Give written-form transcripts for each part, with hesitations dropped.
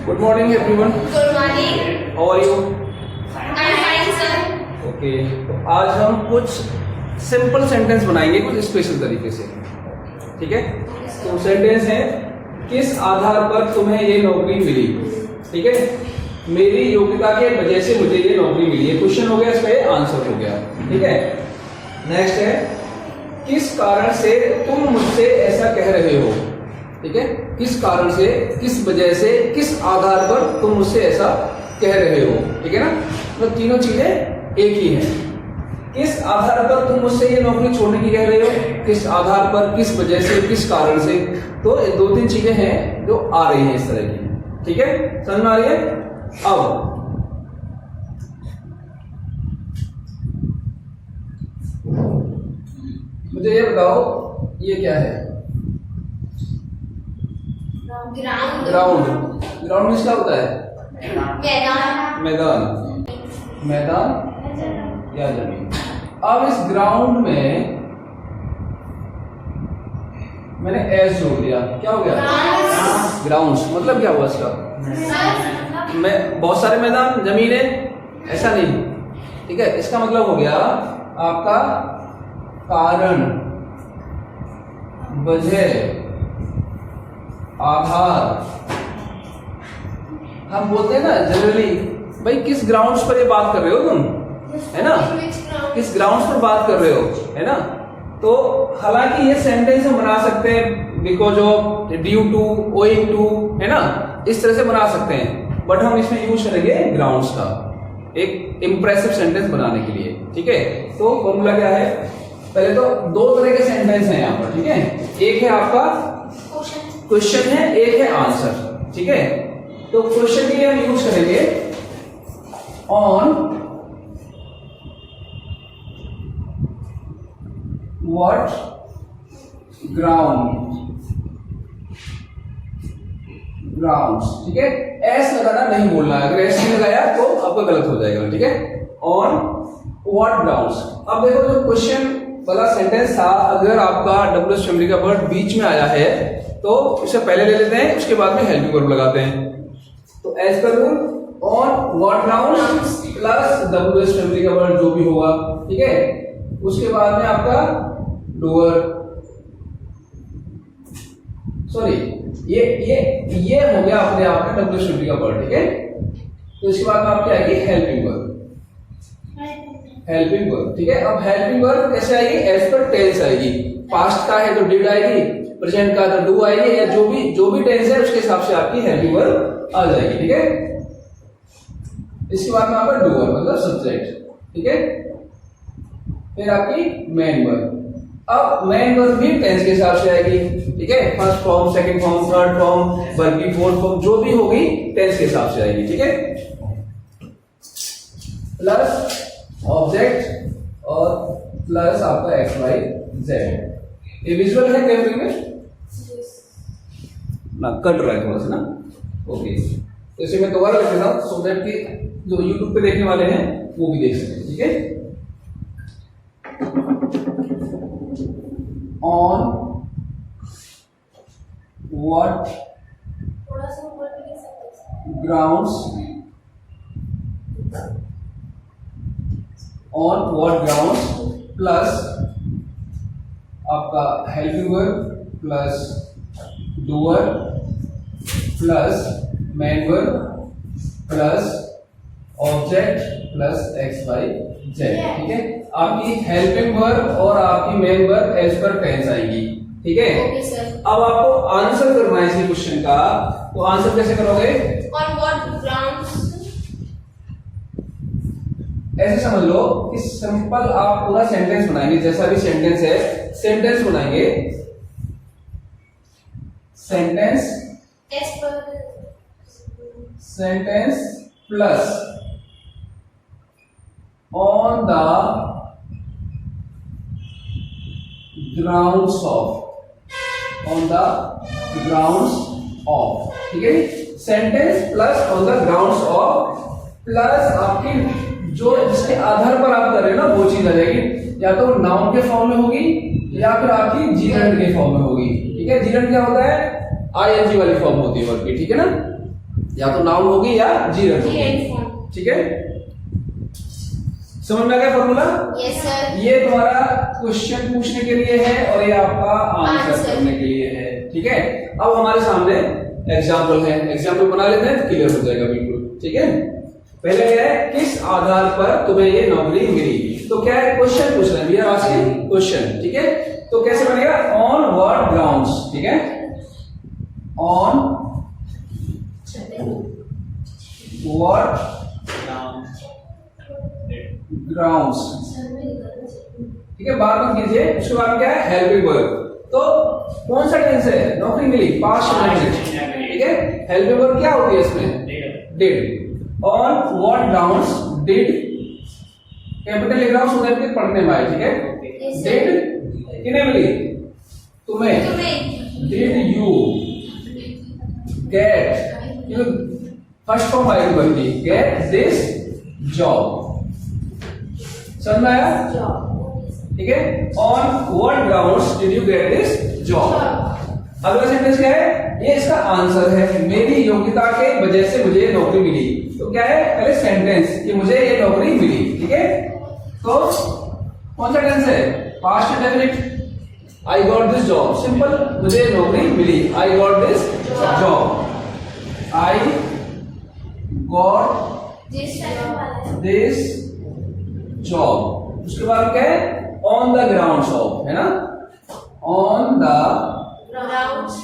Good morning everyone. Good morning. How are you? I'm fine, sir. Okay. तो आज हम कुछ सिंपल सेंटेंस बनाएंगे कुछ स्पेशल तरीके से, ठीक है? तो सेंटेंस है, किस आधार पर तुम्हें ये नौकरी मिली, ठीक है? मेरी योग्यता के वजह से मुझे ये नौकरी मिली। ये क्वेश्चन हो गया, इसका आंसर हो गया, ठीक है? नेक्स्ट है, किस कारण से तुम मुझसे ऐसा कह रहे हो, ठीक है? किस कारण से, किस वजह से, किस आधार पर तुम मुझसे ऐसा कह रहे हो, ठीक है ना? तो तीनों चीजें एक ही हैं। किस आधार पर तुम मुझसे ये नौकरी छोड़ने की कह रहे हो, किस आधार पर, किस वजह से, किस कारण से, तो ये दो तीन चीजें हैं जो आ रही हैं इस तरह की, ठीक है? समझ में आ रही है? अब मुझे ये बताओ, ये क्या है? ग्राउंड। ग्राउंड। ग्राउंड मीन्स क्या होता है? मैदान। मैदान। मैदान या जमीन। अब इस ग्राउंड में मैंने एस जोड़ दिया, क्या हो गया? ग्राउंड्स। मतलब क्या हुआ इसका? मैं बहुत सारे मैदान, जमीन है, ऐसा नहीं, ठीक है? इसका मतलब हो गया आपका कारण, वजह, आधार। हम बोलते हैं ना जनरली, भाई किस ग्राउंड्स पर ये बात कर रहे हो तुम, है ना? किस ग्राउंड्स पर बात कर रहे हो, है ना? तो हालांकि ये सेंटेंस हम बना सकते हैं because of, due to, owing to, है ना? इस तरह से बना सकते हैं, बट हम इसमें यूज करेंगे ग्राउंड्स का एक इंप्रेसिव सेंटेंस बनाने के लिए, ठीक है? तो फॉर्मूला क्या है? पहले तो दो तरह के सेंटेंस हैं यहाँ पर, ठीक है? एक है आपका क्वेश्चन है, एक है आंसर, ठीक है? तो क्वेश्चन के लिए हम यूज करेंगे ऑन व्हाट ग्राउंड, ग्राउंड्स, ठीक है? एस लगाना नहीं बोलना है, अगर एस नहीं लगाया तो आपका गलत हो जाएगा, ठीक है? On what grounds. अब देखो, जो क्वेश्चन वाला सेंटेंस था, अगर आपका डब्ल्यूएच फैमिली का वर्ड बीच में आया है तो इसे पहले ले लेते हैं, उसके बाद में हेल्पिंग वर्ब लगाते हैं। तो as per rule, on what grounds plus WH family का वर्ड जो भी होगा, ठीक है? उसके बाद में आपका डूअर, सॉरी, ये हो गया अपने आप में डब्ल्यूएच फैमिली का वर्ड, ठीक है? तो इसके बाद में आपकी आएगी हेल्पिंग वर्ब। हेल्पिंग वर्ब, ठीक है? अब हेल्पिंग वर्ब कैसे आएगी? एज पर टेंस आएगी। पास्ट का है तो डिड आएगी, प्रेजेंट का तो डू आएगी, या जो भी टेंस है उसके हिसाब से आपकी हेल्पिंग वर्ब आ जाएगी, ठीक है? इसके बाद में आपका डूअर मतलब सब्जेक्ट, ठीक है? फिर आपकी मेन वर्ब। अब मेन वर्ब भी टेंस के हिसाब से आएगी, ठीक है? First form, second form, third form, verb की फोर्थ फॉर्म जो भी होगी टेंस के हिसाब से आएगी, ठीक है? प्लस ऑब्जेक्ट और प्लस आपका एक्स वाई जेड। ये विजुअल है कैमरे में ना, कट रहा है थोड़ा सा ना, ओके? तो इसे मैं दोबारा लिख देता हूं सो दैट कि जो यूट्यूब पे देखने वाले हैं वो भी देख सकें, ठीक है? On what grounds, on what grounds plus आपका helping verb plus doer plus main verb plus object plus X Y Z, ठीक है? आपकी हेल्पिंग वर्ब और आपकी main verb as per tense आएगी, ठीक है? अब आपको आंसर करना है इसी क्वेश्चन का, तो आंसर कैसे करोगे? On what grounds? ऐसे समझ लो कि सिंपल आप पूरा सेंटेंस बनाएंगे, जैसा भी सेंटेंस है सेंटेंस बनाएंगे, sentence sentence plus on the grounds of, on the grounds of, ठीक है? Sentence plus on the grounds of plus आपकी जो जिसके आधार पर आप कर रहे हो ना वो चीज आ जाएगी, या तो नाउन के फॉर्म में होगी या फिर आपकी जीरंड के फॉर्म में होगी, ठीक है? जीरंड क्या होता है? आईएनजी वाली फॉर्म होती है वर्ब की, ठीक है ना? या तो नाउन होगी या जीरंड होगी, Gerund form. ठीक है। समझ में आ गया फॉर्मूला? Yes sir. ये तुम्हारा क्वेश्चन पूछने के लिए है और ये आपका आंसर Answer. करने के लिए है, ठीक है। अब हमारे सामने एग्जाम्पल है, एग्जाम्पल बना लेते हैं तो क्लियर हो जाएगा बिल्कुल, ठीक है। पहले क्या है, किस आधार पर तुम्हें ये नौकरी मिली, तो क्या है क्वेश्चन पूछ रहे हैं, वी आर आस्किंग क्वेश्चन, ठीक है। तो कैसे बनेगा, ऑन व्हाट ग्राउंड्स, ठीक है, ऑन व्हाट ग्राउंड्स, ठीक है, बात मत कीजिए। उसके बाद क्या है, हेल्पिंग वर्ब, तो कौन सा टेंस है, नौकरी मिली, पास्ट टेंस, ठीक है। हेल्पिंग वर्ब क्या होती है इसमें, did. On what grounds did, capital लिख रहा हूं सो दैट पढ़ने में आए, ठीक है। Yes, sir. डिड किन्हें मिली, तुम्हें, तुम्हें did you get, first form आएगी बनती, गेट दिस जॉब, समझ में आया, job. ठीक है। On what grounds did you get this job. अगला सेंटेंस क्या है, ये इसका आंसर है, मेरी योग्यता के वजह से मुझे नौकरी मिली। तो क्या है, पहले सेंटेंस कि मुझे ये नौकरी मिली, ठीक है। तो कौन सा टेंस है, past indefinite, I got this job, simple, मुझे नौकरी मिली, I got this job, I got this job. उसके बाद क्या है, ऑन द ग्राउंड्स ऑफ, है ना, on the Grounds.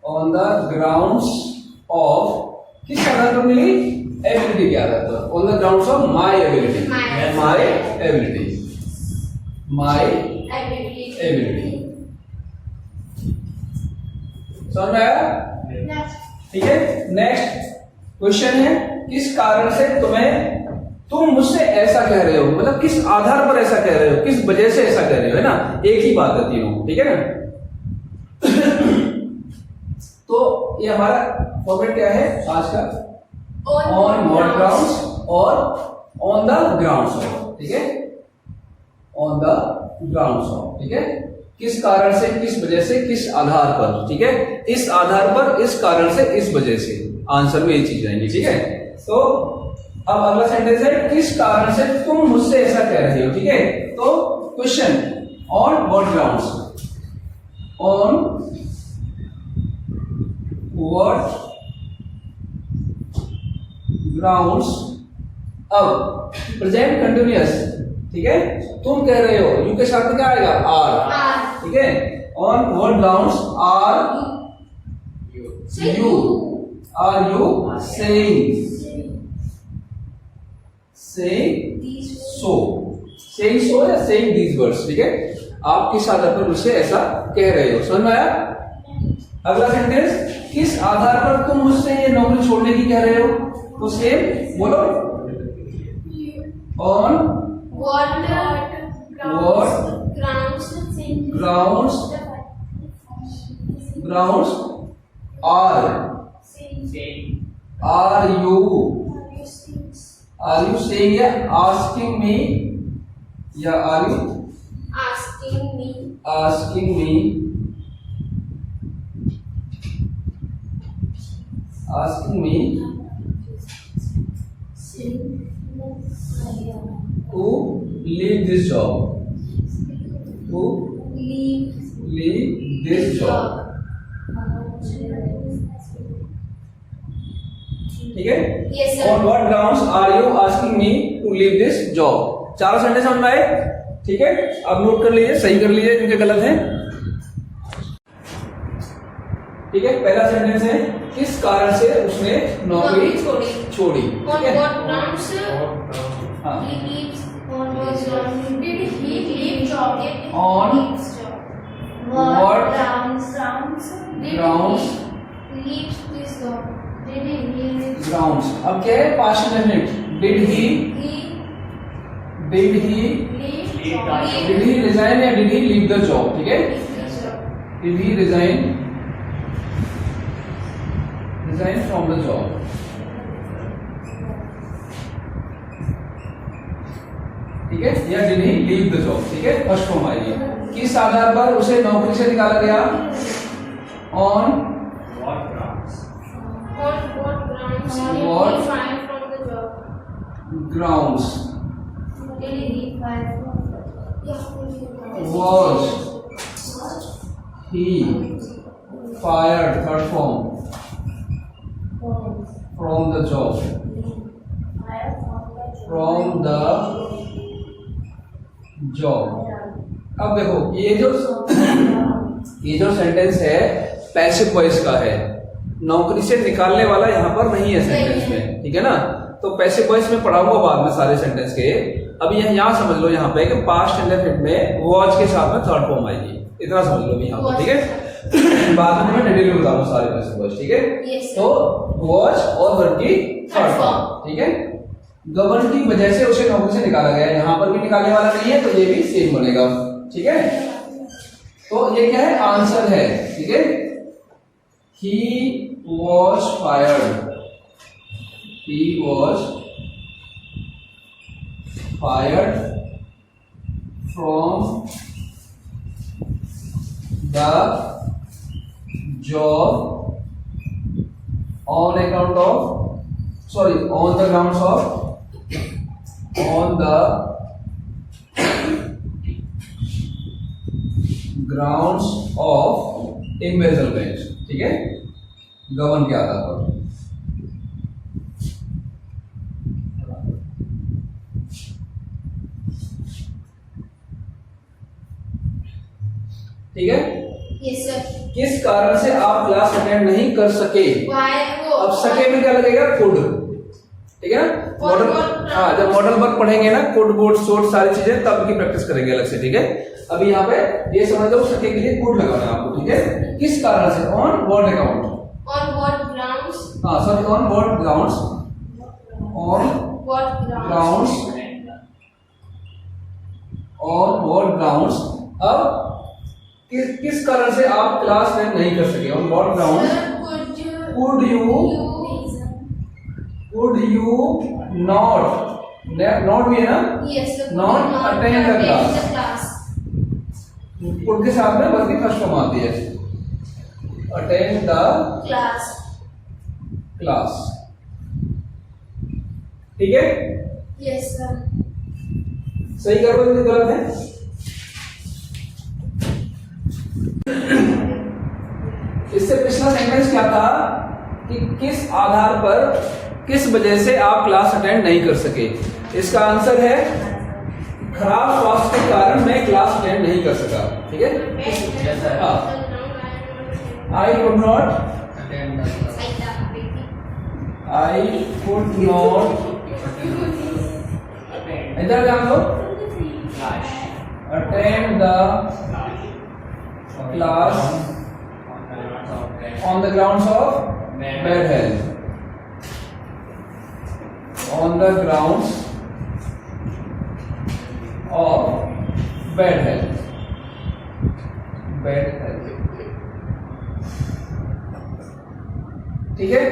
on the grounds of, किस आधार पर मिली, एबिलिटी के आधार पर, on the grounds of my ability, my ability, my ability, समझ में आया, ठीक है। नेक्स्ट क्वेश्चन है, किस कारण से तुम मुझसे ऐसा कह रहे हो, मतलब किस आधार पर ऐसा कह रहे हो, किस वजह से ऐसा कह रहे हो, है ना, एक ही बात है तीनों, ठीक है ना। तो ये हमारा फॉर्मेट क्या है आज का, ऑन व्हाट ग्राउंड्स और ऑन द ग्राउंड्स ऑफ, ठीक है, ऑन द ग्राउंड्स ऑफ, ठीक है। किस कारण से, किस वजह से, किस आधार पर, ठीक है, इस आधार पर, इस कारण से, इस वजह से, आंसर में ये चीज आएंगी, ठीक है। तो अब अगला सेंटेंस है, किस कारण से तुम मुझसे ऐसा कह रहे हो, ठीक है। तो question, on what grounds, on what grounds, अब प्रेजेंट कंटिन्यूअस, ठीक है, तुम कह रहे हो, यू के साथ क्या आएगा, आर, ठीक है। On what grounds are you saying so या सेइंग दीज वर्ड्स, ठीक है, आप किस आधार पर मुझसे ऐसा कह रहे हो, समझ में आया। अगला सेंटेंस, किस आधार पर तुम मुझसे ये नौकरी छोड़ने की कह रहे हो, तो सेम बोलो, on What grounds are you saying या asking me, या are you asking me to leave this job, ठीक है। Yes, sir. On what grounds are you asking me to leave this job? चारों सेंटेंस समझ में आए, ठीक है। अब नोट कर लीजिए, सही कर लीजिए क्योंकि गलत है, ठीक है। पहला सेंटेंस है, किस कारण से उसने नौकरी छोड़ी, On ठीक है। what grounds हाँ, he leaves? On what grounds did he leave job? On what grounds grounds leaves this job? Did he leave grounds, अब क्या है, past indefinite, did he leave job? did he resign या did he leave the job, ठीक है। Did he resign from the job, ठीक है, या did he leave the job, ठीक है, फर्स्ट फॉर्म आएगी। किस आधार पर उसे नौकरी से निकाला गया, on What grounds? On what grounds What? did he find from the job? grounds Did he find from the was he fired, third form, from the job, from the job. अब देखो ये जो सेंटेंस है passive voice का है, नौकरी से निकालने वाला यहाँ पर नहीं है सेंटेंस में, ठीक है ना। तो पैसिव वॉइस में पढ़ाऊंगा बाद में सारे सेंटेंस के। अभी यहाँ समझ लो यहाँ पे कि पास्ट इंडेफिनिट में वॉच के साथ में थर्ड फॉर्म आएगी, इतना समझ लो यहाँ पर, ठीक है। बाद में मैं डिटेल में बताऊंगा सारे पैसिव वॉइस, ठीक है। Yes, sir. तो वॉच और वर्ब की थर्ड फॉर्म, ठीक है। गवर्न की वजह से उसे नौकरी से निकाला गया, यहाँ पर भी निकालने वाला नहीं है तो ये भी सेम बनेगा, ठीक है। तो ये क्या है, आंसर है, ठीक है। He was fired, he was fired from the job on account of, sorry, on the grounds of, on the grounds of embezzlement, ठीक है, गवर्न के आधार पर। ठीक है। Yes, sir. किस कारण से आप क्लास अटेंड नहीं कर सके, Why वो अब सके में क्या लगेगा, कुड, ठीक है ना। मॉडल, हाँ, जब मॉडल वर्क पढ़ेंगे ना, कुड वुड शुड सारी चीजें, तब की प्रैक्टिस करेंगे अलग से, ठीक है। अभी यहाँ पे ये समझ लो, सके के लिए कुड लगाना है आपको, ठीक है। किस कारण से, on what account, on what grounds? हाँ sorry, on what grounds, on What grounds? Grounds, on what grounds. अब किस कारण से आप क्लास अटेंड नहीं कर सके, on what ground Sir, could you not भी है ना, Yes, sir. Not attend the class. class. Could के साथ में वर्ब की फर्स्ट फॉर्म आती है, अटेंड द Class. क्लास, ठीक है। Yes, sir. सही करो, ये गलत है। इससे पिछला सेंटेंस क्या था कि किस आधार पर, किस वजह से आप क्लास अटेंड नहीं कर सके। इसका आंसर है खराब स्वास्थ्य के कारण मैं क्लास अटेंड नहीं कर सका, ठीक है। हाँ, I could not, I could not, इधर ध्यान दो, attend the class on the grounds of bad health, on the grounds of bad health, ठीक है।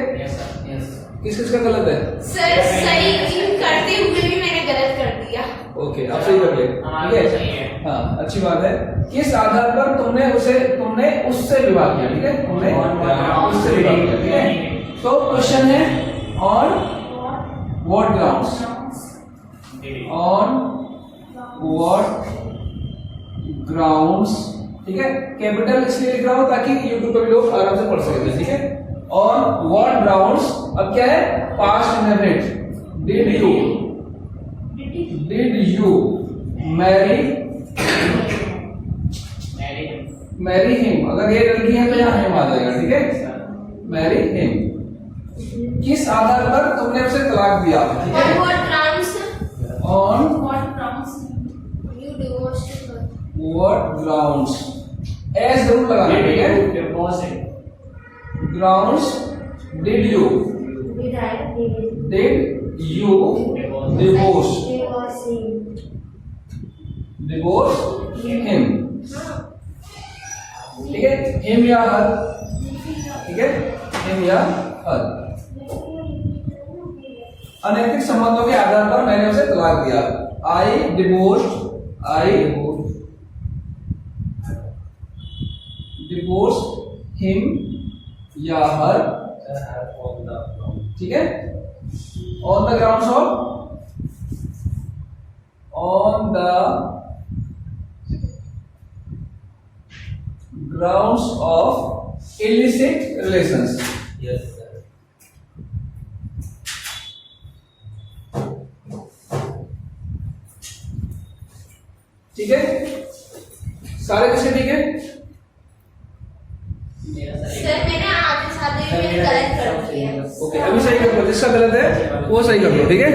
किस किस का गलत है, सर सही करते हुए भी मैंने गलत कर दिया। ओके, आप सही कर ले, ठीक है। हाँ, अच्छी बात है। किस आधार पर तुमने उससे विवाह किया, ठीक है, तुमने उससे विवाह किया, ठीक है। तो क्वेश्चन है on what grounds, on what grounds, ठीक है। कैपिटल इसलिए लिख रहा हूं ताकि यूट्यूब पे भी लोग आराम से पढ़ सके, ठीक है। ऑन व्हाट ग्राउंड्स, अब क्या है, past indefinite, did you marry him, अगर ये लड़की है तो यहाँ हिम आ जाएगा, ठीक है, मैरी हिम। किस आधार पर तुमने उसे तलाक दिया, ठीक है। On what grounds? On What grounds? You divorced her. What grounds, S जरूर लगाना, ठीक है। Grounds, did you Did I? Divorce him, ठीक है। हिम या हर, ठीक है, हिम या हर। अनैतिक संबंधों के आधार पर मैंने उसे तलाक दिया, आई डिवोर्स हिम या हर, ठीक है, on the grounds of, on the grounds of illicit relations. Yes, sir. ठीक है, सारे किसके ठीक है? सर मैंने आधे साधे में गलत कर दिया। ओके, अभी सही कर लो, जिसका गलत है वो सही कर लो, ठीक है।